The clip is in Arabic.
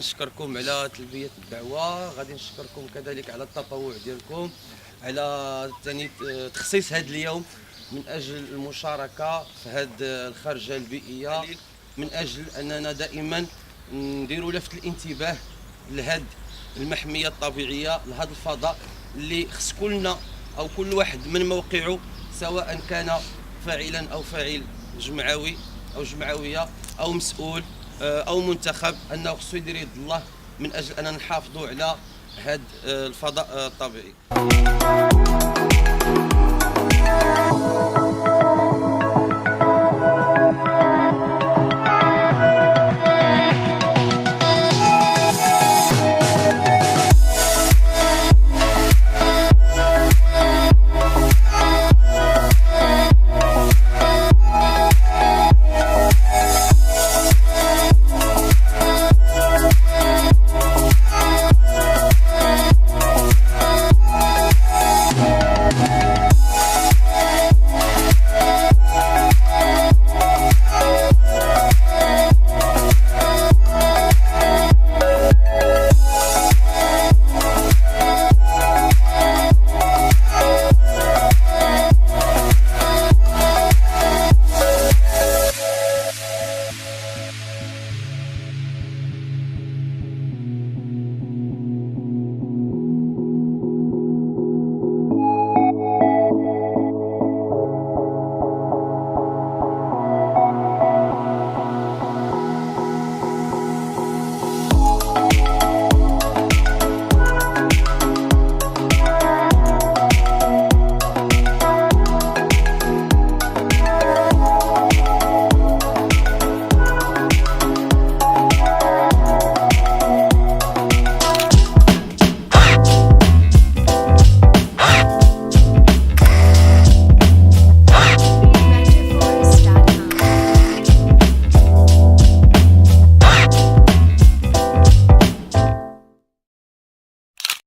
نشكركم على تلبية الدعوة، غادي نشكركم كذلك على التطوع ديالكم، على ثاني تخصيص هذا اليوم من أجل المشاركة في هذه الخرجة البيئية، من أجل أننا دائما نديروا لفت الانتباه لهذه المحمية الطبيعية، لهذا الفضاء اللي خص كلنا أو كل واحد من موقعه، سواء كان فاعلا أو فاعل جمعوي أو جمعوية أو مسؤول أو منتخب، أنه خصو يدير يد الله من أجل أن نحافظوا على هذا الفضاء الطبيعي.